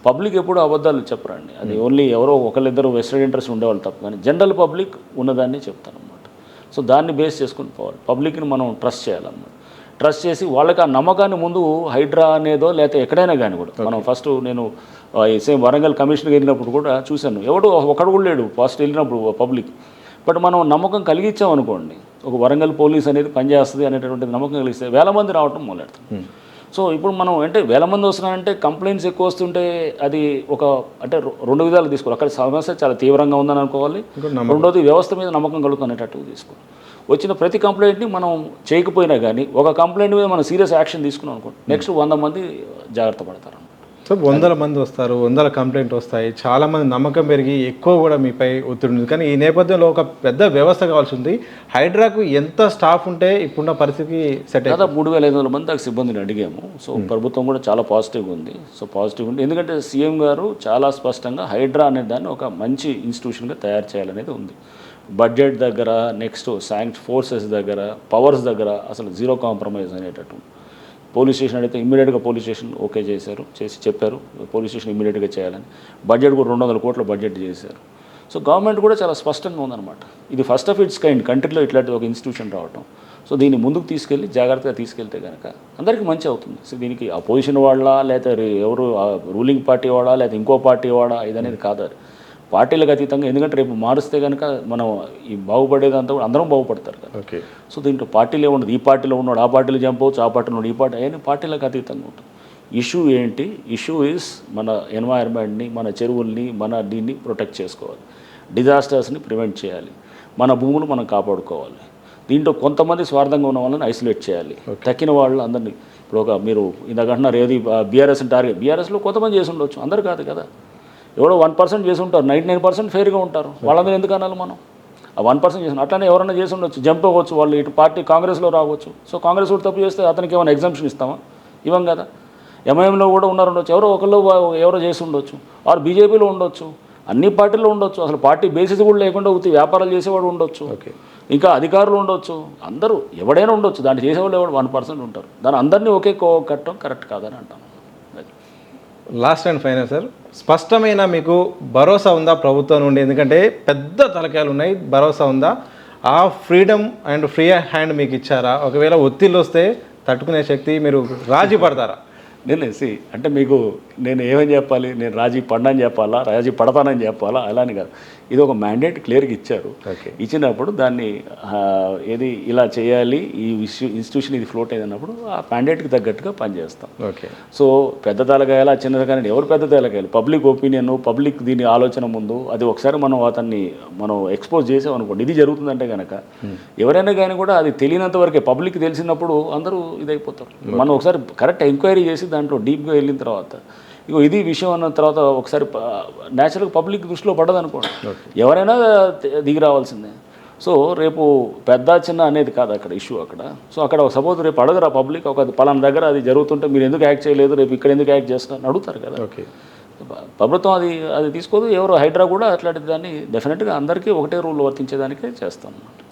Public ఎప్పుడు అబద్ధాలు చెప్పరండి. అది ఓన్లీ ఎవరో ఒకళ్ళిద్దరు వెస్టెడ్ ఇంట్రెస్ట్ ఉండేవాళ్ళు తప్ప, కానీ జనరల్ పబ్లిక్ ఉన్నదాన్ని చెప్తారనమాట. సో దాన్ని బేస్ చేసుకుని పోవాలి. పబ్లిక్ని మనం ట్రస్ట్ చేయాలన్నమాట. ట్రస్ట్ చేసి వాళ్ళకి ఆ నమ్మకాన్ని ముందు హైడ్రా అనేదో లేకపోతే ఎక్కడైనా కానీ కూడా మనం ఫస్ట్ నేను సేమ్ వరంగల్ కమిషన్కి వెళ్ళినప్పుడు కూడా చూశాను, ఎవడు ఒకడు కూడా లేడు ఫస్ట్ వెళ్ళినప్పుడు పబ్లిక్. బట్ మనం నమ్మకం కలిగించామనుకోండి, ఒక వరంగల్ పోలీస్ అనేది పనిచేస్తుంది అనేటటువంటి నమ్మకం కలిగిస్తే వేల మంది రావటం మొదలెడతాం. సో ఇప్పుడు మనం అంటే వేల మంది వస్తున్నారంటే కంప్లైంట్స్ ఎక్కువ వస్తుంటే అది ఒక అంటే రెండు విధాలు తీసుకోవాలి. అక్కడ సమస్య చాలా తీవ్రంగా ఉందని అనుకోవాలి, రెండోది వ్యవస్థ మీద నమ్మకం కలుగుతున్నట్టు తీసుకోవాలి. వచ్చిన ప్రతి కంప్లైంట్ని మనం చేయకపోయినా కానీ ఒక కంప్లైంట్ మీద మనం సీరియస్ యాక్షన్ తీసుకున్నాం అనుకోండి, నెక్స్ట్ 100 మంది జాగ్రత్త పడతారు. సో 100 మంది వస్తారు, 100 కంప్లైంట్ వస్తాయి, చాలామంది నమ్మకం పెరిగి ఎక్కువ కూడా మీపై ఒత్తిడి ఉంది. కానీ ఈ నేపథ్యంలో ఒక పెద్ద వ్యవస్థ కావాల్సి ఉంది. హైడ్రాకు ఎంత స్టాఫ్ ఉంటే ఇప్పుడున్న పరిస్థితికి సెట్ దాదాపు 3500 మంది దాకా సిబ్బందిని అడిగాము. సో ప్రభుత్వం కూడా చాలా పాజిటివ్గా ఉంది. సో పాజిటివ్ ఉంది, ఎందుకంటే సీఎం గారు చాలా స్పష్టంగా హైడ్రా అనే దాన్ని ఒక మంచి ఇన్స్టిట్యూషన్గా తయారు చేయాలనేది ఉంది. బడ్జెట్ దగ్గర, నెక్స్ట్ ఫోర్సెస్ దగ్గర, పవర్స్ దగ్గర అసలు జీరో కాంప్రమైజ్ అనేటట్టు. పోలీస్ స్టేషన్ అడిగితే ఇమ్మీడియట్గా పోలీస్ స్టేషన్ ఓకే చేసి చెప్పారు పోలీస్ స్టేషన్ ఇమ్మీడియట్గా చేయాలని. బడ్జెట్ కూడా 200 కోట్ల బడ్జెట్ చేశారు. సో గవర్నమెంట్ కూడా చాలా స్పష్టంగా ఉందన్నమాట. ఇది ఫస్ట్ ఆఫ్ ఇట్స్ కైండ్ కంట్రీలో ఇట్లాంటి ఒక ఇన్స్టిట్యూషన్ రావటం. సో దీన్ని ముందుకు తీసుకెళ్ళి జాగ్రత్తగా తీసుకెళ్తే కనుక అందరికీ మంచి అవుతుంది. సో దీనికి అపోజిషన్ వాళ్ళ లేకపోతే ఎవరు రూలింగ్ పార్టీ వాడా లేకపోతే ఇంకో పార్టీ వాడా ఇదనేది కాదు, పార్టీలకు అతీతంగా. ఎందుకంటే రేపు మారుస్తే కనుక మనం ఈ బాగుపడేదంతా కూడా అందరం బాగుపడతారు కదా. ఓకే. సో దీంట్లో పార్టీలే ఉండదు, ఈ పార్టీలో ఉన్నాడు ఆ పార్టీలో చంపవచ్చు, ఆ పార్టీలో ఉన్నాడు ఈ పార్టీ, అవన్నీ పార్టీలకు అతీతంగా ఉంటుంది. ఇష్యూ ఏంటి? ఇష్యూ ఈజ్ మన ఎన్వైర్న్మెంట్ని, మన చెరువుల్ని, మన దీన్ని ప్రొటెక్ట్ చేసుకోవాలి, డిజాస్టర్స్ని ప్రివెంట్ చేయాలి, మన భూములు మనం కాపాడుకోవాలి. దీంట్లో కొంతమంది స్వార్థంగా ఉన్న వాళ్ళని ఐసోలేట్ చేయాలి, తక్కిన వాళ్ళు అందరినీ. ఇప్పుడు ఒక మీరు ఇందాకంటున్నారు ఏది బీఆర్ఎస్ని టార్గెట్, బీఆర్ఎస్లో కొంతమంది చేసి ఉండొచ్చు, అందరు కాదు కదా. ఎవడో 1% చేసి ఉంటారు, 99% ఫెయిర్గా ఉంటారు. వాళ్ళందరూ ఎందుకు అనాలి మనం? ఆ 1% చేసిన అట్లనే ఎవరైనా చేసి ఉండొచ్చు, జంప్ అవ్వచ్చు, వాళ్ళు ఇటు పార్టీ కాంగ్రెస్లో రావచ్చు. సో కాంగ్రెస్ కూడా తప్పు చేస్తే అతనికి ఏమైనా ఎగ్జామ్షన్ ఇస్తామా? ఇవ్వం కదా. ఎంఐఎంలో కూడా ఉండొచ్చు, ఎవరో ఒకళ్ళు ఎవరో చేసి ఉండొచ్చు, వారు బీజేపీలో ఉండొచ్చు, అన్ని పార్టీల్లో ఉండొచ్చు, అసలు పార్టీ బేసిస్ కూడా లేకుండా ఉత్తి వ్యాపారాలు చేసేవాడు ఉండొచ్చు, ఇంకా అధికారులు ఉండొచ్చు, అందరూ ఎవడైనా ఉండొచ్చు. దాన్ని చేసేవాళ్ళు ఎవరు 1% ఉంటారు. దాన్ని అందరినీ ఒకే కట్టడం కరెక్ట్ కాదని అంటాను. లాస్ట్ అండ్ ఫైనల్ సార్, స్పష్టమైన మీకు భరోసా ఉందా ప్రభుత్వం నుండి? ఎందుకంటే పెద్ద తలకాయలు ఉన్నాయి, భరోసా ఉందా? ఆ ఫ్రీడమ్ అండ్ ఫ్రీ హ్యాండ్ మీకు ఇచ్చారా? ఒకవేళ ఒత్తిళ్ళు వస్తే తట్టుకునే శక్తి మీరు రాజీ పడతారా? అంటే మీకు నేను ఏమని చెప్పాలి, నేను రాజీ పడనని చెప్పాలా, రాజీ పడతానని చెప్పాలా? అలాని కాదు, ఇది ఒక మ్యాండేట్ క్లియర్గా ఇచ్చారు. ఇచ్చినప్పుడు దాన్ని ఏది ఇలా చేయాలి, ఈ ఇన్స్టిట్యూషన్ ఇది ఫ్లోట్ అయిందన్నప్పుడు ఆ మ్యాండేట్కి తగ్గట్టుగా పనిచేస్తాం. ఓకే. సో పెద్ద తలకాయలా చిన్న కానీ ఎవరు పెద్ద తలకాయలు? పబ్లిక్ ఒపీనియన్, పబ్లిక్ దీని ఆలోచన ముందు అది ఒకసారి మనం ఎక్స్పోజ్ చేసామనుకోండి, ఇది జరుగుతుందంటే కనుక ఎవరైనా కానీ కూడా అది తెలియనంత వరకే. పబ్లిక్ తెలిసినప్పుడు అందరూ ఇదైపోతారు. మనం ఒకసారి కరెక్ట్ ఎంక్వైరీ చేసి దాంట్లో డీప్గా వెళ్ళిన తర్వాత ఇది విషయం అన్న తర్వాత ఒకసారి న్యాచురల్గా పబ్లిక్ దృష్టిలో పడ్డదనుకోండి, ఎవరైనా దిగి రావాల్సిందే. సో రేపు పెద్ద చిన్న అనేది కాదు అక్కడ ఇష్యూ అక్కడ. సో అక్కడ సపోజ్ రేపు అడగరా పబ్లిక్, ఒక పలానా దగ్గర అది జరుగుతుంటే మీరు ఎందుకు యాక్ట్ చేయలేదు, రేపు ఇక్కడ ఎందుకు యాక్ట్ చేస్తున్నారని అడుగుతారు కదా. ప్రభుత్వం అది తీసుకోదు. ఎవరు హైడ్రా కూడా అట్లాంటి దాన్ని డెఫినెట్గా అందరికీ ఒకటే రూల్ వర్తించేదానికే చేస్తాం అన్నమాట.